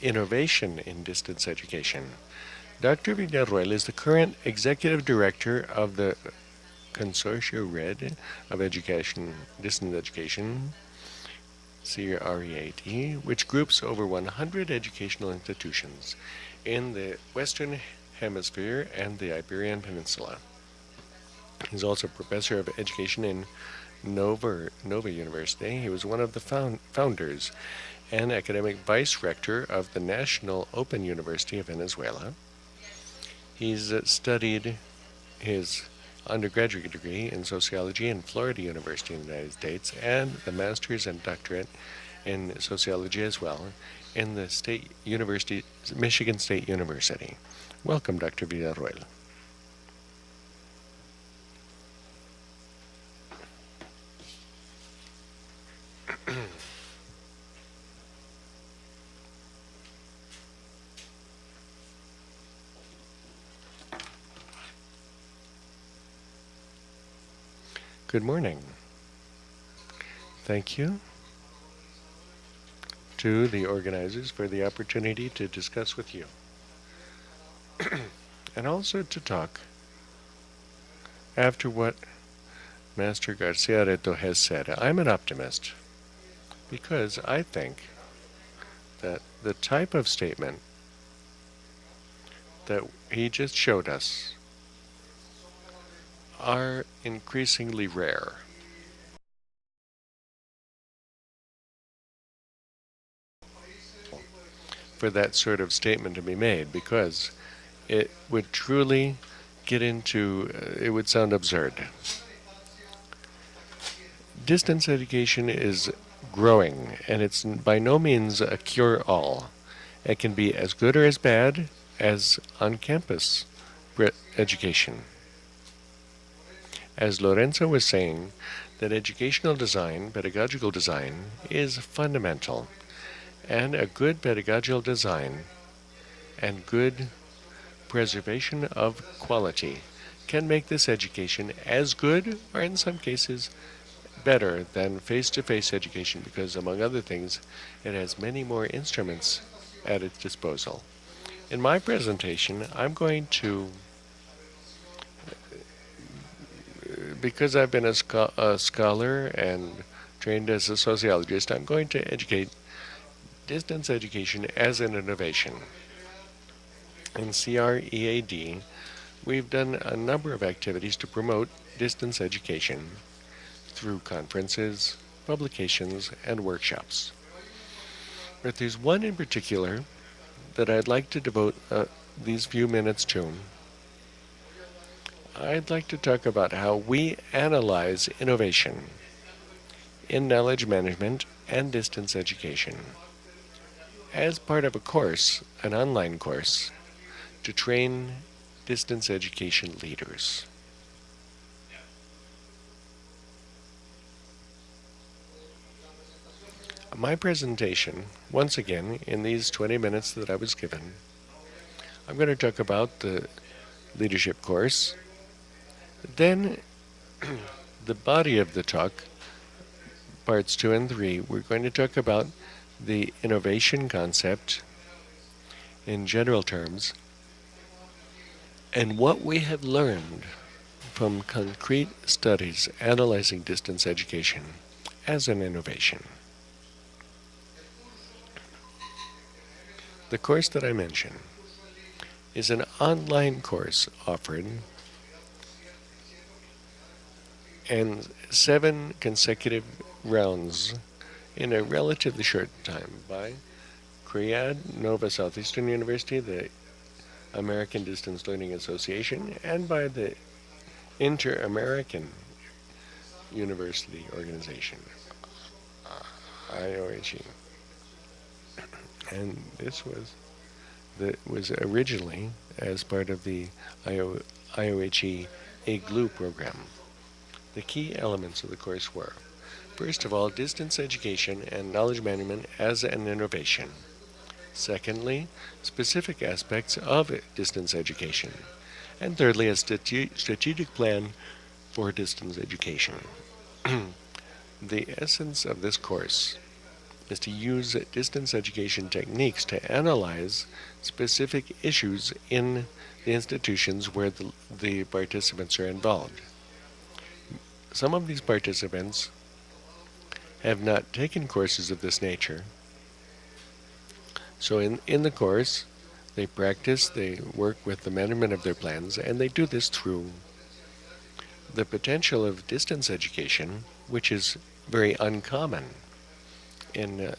innovation in distance education. Dr. Villaroel is the current Executive Director of the Consortia of Education, Distance Education, CREAD, which groups over 100 educational institutions in the Western Hemisphere and the Iberian Peninsula. He's also professor of education in Nova University. He was one of the founders and academic vice rector of the National Open University of Venezuela. He's studied his undergraduate degree in sociology in Florida University in the United States and the master's and doctorate in sociology as well in the Michigan State University. Welcome, Dr. Villaroel. Good morning. Thank you to the organizers for the opportunity to discuss with you and also to talk after what Master Garcia Reto has said. I'm an optimist because I think that the type of statement that he just showed us are increasingly rare. For that sort of statement to be made, because it would truly get into, it would sound absurd. Distance education is growing, and it's by no means a cure-all. It can be as good or as bad as on-campus education. As Lorenzo was saying, that educational design, pedagogical design, is fundamental. And a good pedagogical design and good preservation of quality can make this education as good, or in some cases, better than face-to-face education because, among other things, it has many more instruments at its disposal. In my presentation, I'm going to, because I've been a scholar and trained as a sociologist, I'm going to educate distance education as an innovation. In CREAD, we've done a number of activities to promote distance education through conferences, publications, and workshops. But there's one in particular that I'd like to devote these few minutes to. I'd like to talk about how we analyze innovation in knowledge management and distance education as part of a course, an online course, to train distance education leaders. My presentation, once again, in these 20 minutes that I was given, I'm going to talk about the leadership course, then the body of the talk, parts 2 and 3, we're going to talk about the innovation concept in general terms and what we have learned from concrete studies analyzing distance education as an innovation. The course that I mentioned is an online course offered in 7 consecutive rounds in a relatively short time by CREAD, Nova Southeastern University, the American Distance Learning Association, and by the Inter-American University Organization, IOHE. And this was originally as part of the IOHE IGLU program. The key elements of the course were, first of all, distance education and knowledge management as an innovation. Secondly, specific aspects of distance education. And thirdly, a strategic plan for distance education. The essence of this course is to use distance education techniques to analyze specific issues in the institutions where the participants are involved. Some of these participants have not taken courses of this nature. So in the course, they practice, they work with the management of their plans, and they do this through the potential of distance education, which is very uncommon in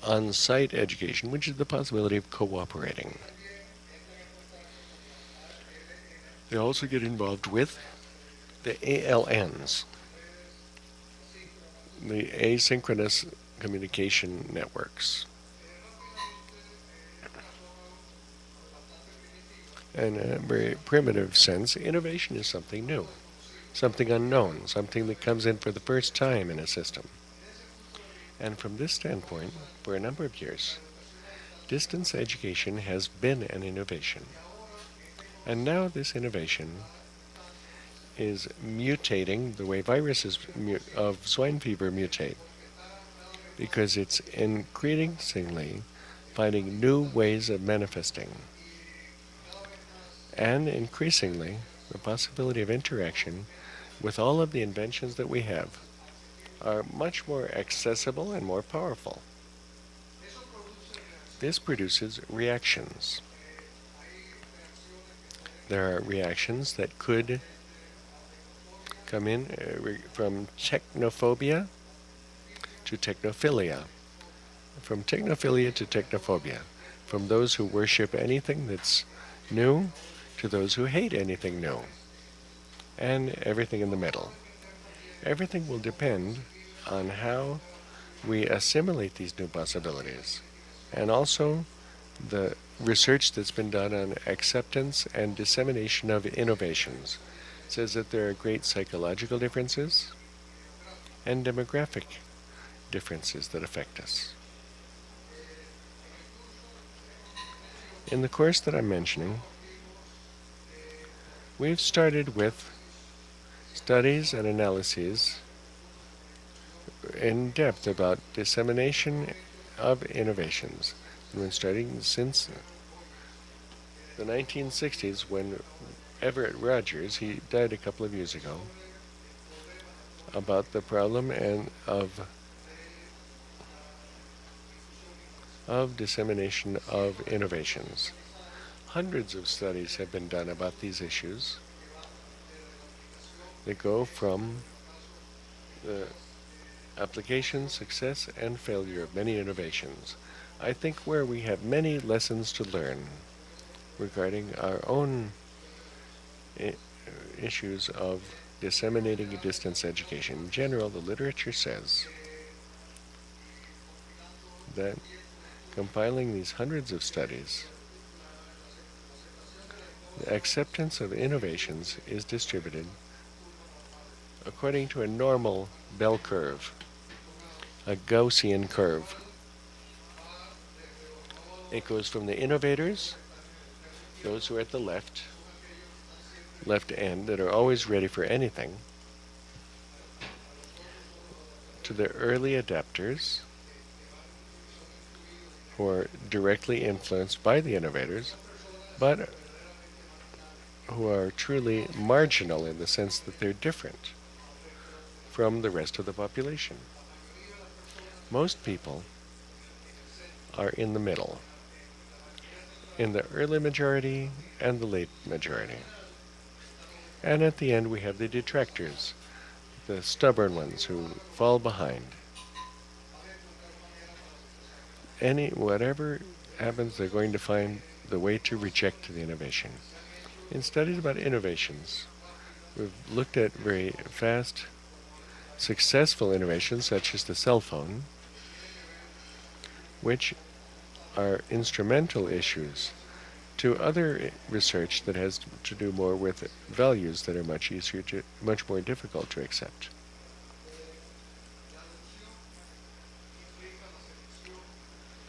on-site education, which is the possibility of cooperating. They also get involved with the ALNs, the asynchronous communication networks. In a very primitive sense, innovation is something new, something unknown, something that comes in for the first time in a system. And from this standpoint, for a number of years, distance education has been an innovation. And now this innovation is mutating the way viruses of swine fever mutate, because it's increasingly finding new ways of manifesting. And increasingly, the possibility of interaction with all of the inventions that we have are much more accessible and more powerful. This produces reactions. There are reactions that could come in from technophobia to technophilia, from technophilia to technophobia, from those who worship anything that's new to those who hate anything new, and everything in the middle. Everything will depend on how we assimilate these new possibilities, and also the research that's been done on acceptance and dissemination of innovations says that there are great psychological differences and demographic differences that affect us. In the course that I'm mentioning, we've started with studies and analyses in depth about dissemination of innovations. We've been studying since the 1960s, when Everett Rogers, he died a couple of years ago, about the problem and of dissemination of innovations. Hundreds of studies have been done about these issues. They go from the application, success, and failure of many innovations. I think where we have many lessons to learn regarding our own issues of disseminating distance education. In general, the literature says that compiling these hundreds of studies, the acceptance of innovations is distributed according to a normal bell curve, a Gaussian curve. It goes from the innovators, those who are at the left end that are always ready for anything, to the early adapters who are directly influenced by the innovators, but who are truly marginal in the sense that they're different from the rest of the population. Most people are in the middle, in the early majority and the late majority. And at the end we have the detractors, the stubborn ones who fall behind. Whatever happens, they're going to find the way to reject the innovation. In studies about innovations, we've looked at very fast, successful innovations such as the cell phone, which are instrumental issues, to other research that has to do more with values that are much more difficult to accept.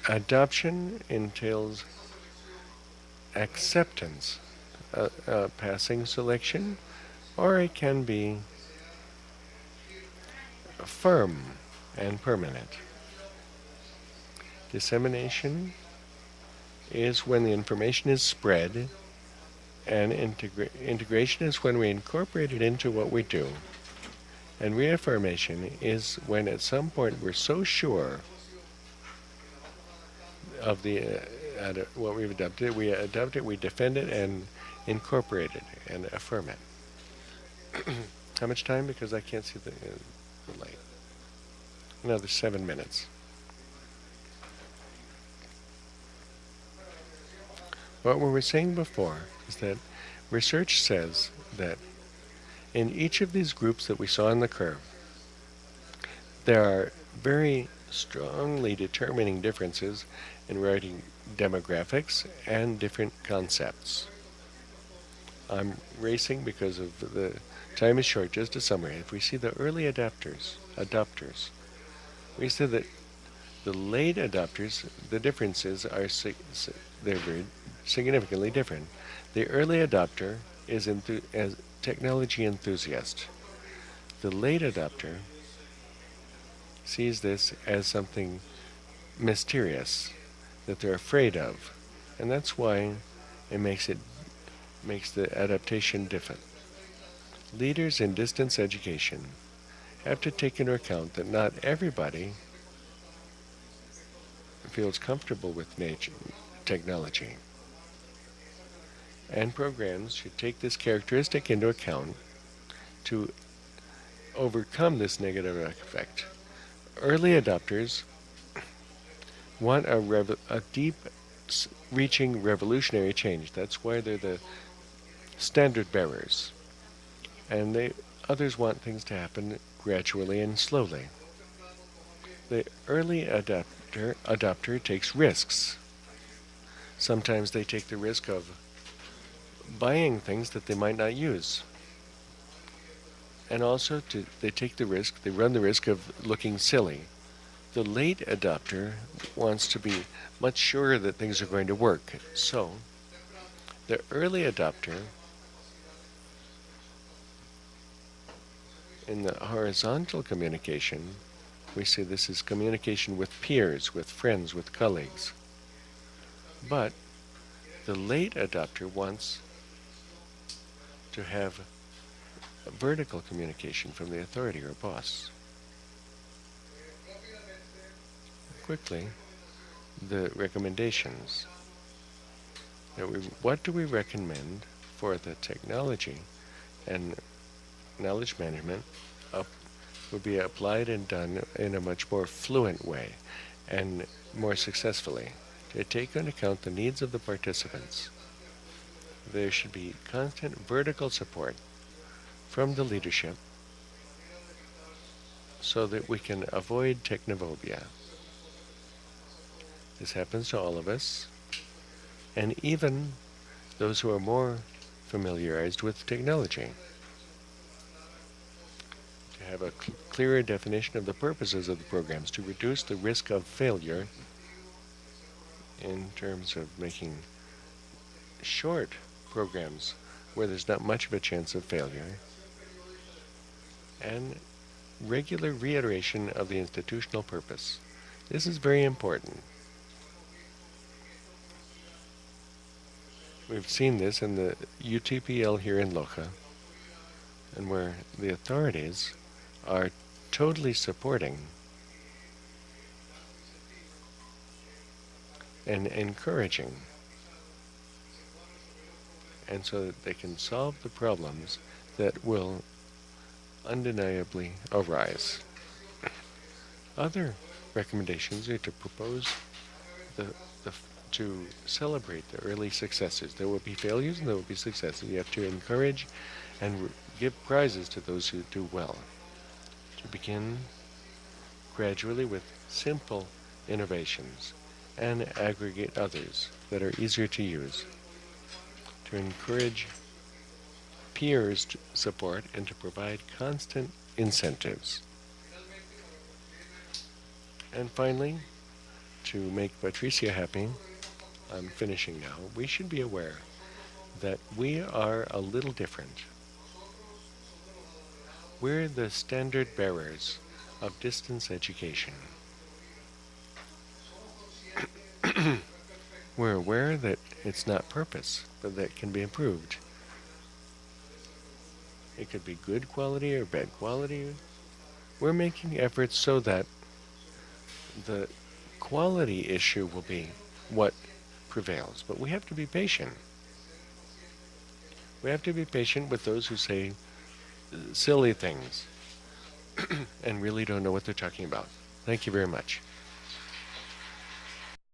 Adoption entails acceptance, passing selection, or it can be firm and permanent. Dissemination is when the information is spread, and integration is when we incorporate it into what we do. And reaffirmation is when at some point we're so sure of what we've adopted, we adopt it, we defend it, and incorporate it, and affirm it. How much time? Because I can't see the light. Another 7 minutes. What we were saying before is that research says that in each of these groups that we saw in the curve, there are very strongly determining differences in writing demographics and different concepts. I'm racing because of the time is short. Just a summary. If we see the early adopters, we see that the late adopters, the differences are they're very significantly different. The early adopter is a technology enthusiast. The late adopter sees this as something mysterious that they're afraid of, and that's why it makes the adaptation different. Leaders in distance education have to take into account that not everybody feels comfortable with technology. And programs should take this characteristic into account to overcome this negative effect. Early adopters want a deep, reaching revolutionary change. That's why they're the standard bearers. And others want things to happen gradually and slowly. The early adopter takes risks. Sometimes they take the risk of buying things that they might not use. And also they run the risk of looking silly. The late adopter wants to be much surer that things are going to work. So the early adopter, in the horizontal communication, we say this is communication with peers, with friends, with colleagues. But the late adopter wants to have a vertical communication from the authority or boss. Quickly, the recommendations. What do we recommend for the technology and knowledge management would be applied and done in a much more fluent way and more successfully to take into account the needs of the participants. There should be constant vertical support from the leadership so that we can avoid technophobia. This happens to all of us, and even those who are more familiarized with technology. To have a clearer definition of the purposes of the programs to reduce the risk of failure in terms of making short programs where there's not much of a chance of failure, and regular reiteration of the institutional purpose. This is very important. We've seen this in the UTPL here in Loja, and where the authorities are totally supporting and encouraging, and so that they can solve the problems that will undeniably arise. Other recommendations are to propose to celebrate the early successes. There will be failures and there will be successes. You have to encourage and give prizes to those who do well. To begin gradually with simple innovations and aggregate others that are easier to use. To encourage peers support and to provide constant incentives. And finally, to make Patricia happy, I'm finishing now, we should be aware that we are a little different. We're the standard bearers of distance education. We're aware that it's not purpose, but that can be improved. It could be good quality or bad quality. We're making efforts so that the quality issue will be what prevails. But we have to be patient. We have to be patient with those who say silly things and really don't know what they're talking about. Thank you very much.